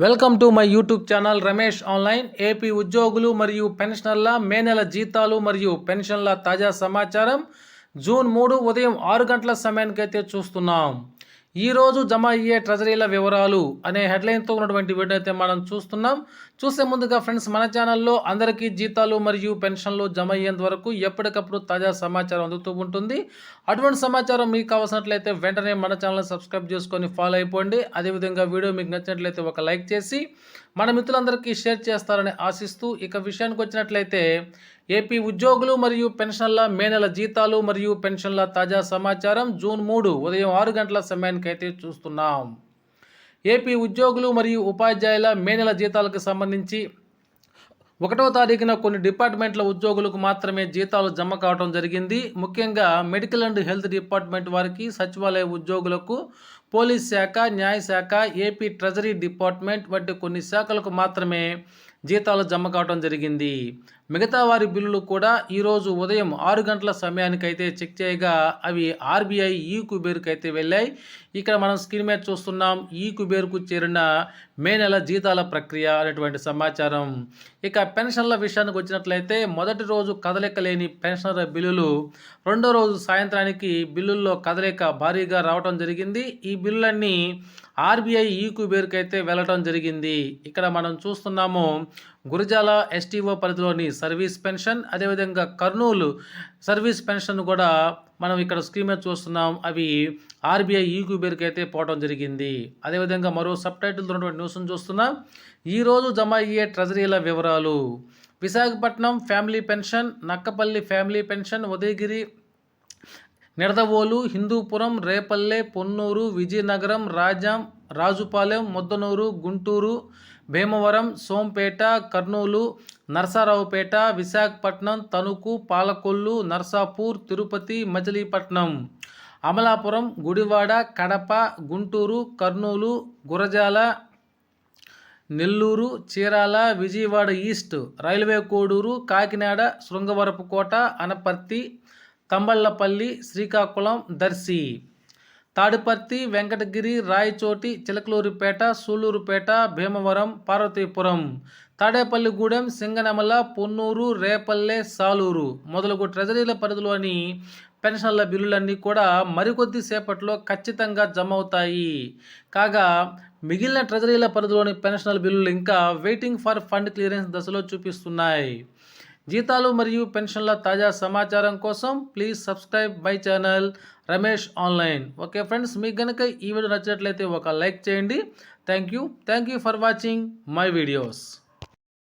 Welcome to my YouTube channel Ramesh online. AP ఉద్యోగులు మరియు పెన్షనర్ల మే నెల జీతాలు మరియు పెన్షన్ల తాజా సమాచారం జూన్ 3 ఉదయం 6 గంటల సమయానికైతే చూస్తున్నాం. ఈరోజు జమ అయ్యే ట్రెజరీల వివరాలు అనే హెడ్లైన్తో ఉన్నటువంటి వీడియో అయితే మనం చూస్తున్నాం. చూసే ముందుగా ఫ్రెండ్స్, మన ఛానల్లో అందరికీ జీతాలు మరియు పెన్షన్లు జమ అయ్యేంత వరకు ఎప్పటికప్పుడు తాజా సమాచారం అందుతూ ఉంటుంది. అటువంటి సమాచారం మీకు కావాల్సినట్లయితే వెంటనే మన ఛానల్ని సబ్స్క్రైబ్ చేసుకొని ఫాలో అయిపోండి. అదేవిధంగా వీడియో మీకు నచ్చినట్లయితే ఒక లైక్ చేసి మన మిత్రులందరికీ షేర్ చేస్తారని ఆశిస్తూ, ఇక విషయానికి వచ్చినట్లయితే ఏపీ ఉద్యోగులు మరియు పెన్షన్ల మే నెల జీతాలు మరియు పెన్షన్ల తాజా సమాచారం జూన్ 3 ఉదయం 6 గంటల సమయానికైతే చూస్తున్నాం. ఏపీ ఉద్యోగులు మరియు ఉపాధ్యాయుల మే నెల జీతాలకు సంబంధించి 1వ తారీఖున కొన్ని డిపార్ట్మెంట్ల ఉద్యోగులకు మాత్రమే జీతాలు జమ కావడం జరిగింది. ముఖ్యంగా మెడికల్ అండ్ హెల్త్ డిపార్ట్మెంట్ వారికి, సచివాలయ ఉద్యోగులకు, పోలీస్ శాఖ, న్యాయశాఖ, ఏపీ ట్రెజరీ డిపార్ట్మెంట్ వంటి కొన్ని శాఖలకు మాత్రమే జీతాలు జమ కావడం జరిగింది. మిగతా వారి బిల్లులు కూడా ఈరోజు ఉదయం 6 గంటల సమయానికైతే చెక్ చేయగా అవి ఆర్బీఐ ఈ కుబేర్కి అయితే వెళ్ళాయి. ఇక్కడ మనం స్క్రీన్ మీద చూస్తున్నాం ఈ కుబేర్కు చేరిన మే నెల జీతాల ప్రక్రియ అనేటువంటి సమాచారం. ఇక పెన్షన్ల విషయానికి వచ్చినట్లయితే మొదటి రోజు కదలిక లేని పెన్షనర్ బిల్లులు రెండో రోజు సాయంత్రానికి బిల్లుల్లో కదలిక భారీగా రావడం జరిగింది. ఈ బిల్లులన్నీ ఆర్బీఐ ఈ కుబేర్కి అయితే వెళ్ళటం జరిగింది. ఇక్కడ మనం చూస్తున్నాము గురజాల ఎస్టీఓ పరిధిలోని సర్వీస్ పెన్షన్, అదేవిధంగా కర్నూలు సర్వీస్ పెన్షన్ కూడా మనం ఇక్కడ స్క్రీన్ మీద చూస్తున్నాం. అవి ఆర్బీఐ ఈ కుబేర్కి అయితే పోవడం జరిగింది. అదేవిధంగా మరో సబ్ టైటిల్తో ఉన్నటువంటి న్యూస్ను చూస్తున్నాం. ఈరోజు జమ అయ్యే ట్రెజరీల వివరాలు: Visakhapatnam family pension, Nakkapalli family pension, Udayagiri, Nidadavolu, Hindupuram, Repalle, Ponnur, Vizianagaram, Rajupalem, Muddanur, Guntur, Bhimavaram, Sompeta, Kurnool, Narasaraopet, Visakhapatnam, Tanuku, Palakollu, Narsapur, Tirupati, Machilipatnam, Amalapuram, Gudivada, Kadapa, Guntur, Kurnool, Gurazala, Nellore, Chirala, Vijayawada east, railway Kodur, Kakinada, Srungavarapukota, Anaparthi, Thamballapalle, Srikakulam, Darsi, Tadipatri, Venkatagiri, Rayachoti, Chilakaluripet, Sullurpeta, Bhimavaram, Parvathipuram, Tadepalligudem, Singanamala, Ponnur, Repalle, Saluru మొదలగు ట్రెజరీల పరిధిలోని పెన్షన్ల బిల్లులన్నీ కూడా మరికొద్ది సేపట్లో ఖచ్చితంగా జమ అవుతాయి. కాగా మిగిలిన ట్రెజరీల పరిధిలోని పెన్షన్ల బిల్లులు ఇంకా వెయిటింగ్ ఫర్ ఫండ్ క్లియరెన్స్ దశలో చూపిస్తున్నాయి. జీతాలు మరియు పెన్షన్ల తాజా సమాచారం కోసం please subscribe my channel Ramesh online. Okay friends, మీకు కనుక ఈ వీడియో నచ్చినట్లయితే ఒక లైక్ చేయండి. Thank you for watching my videos.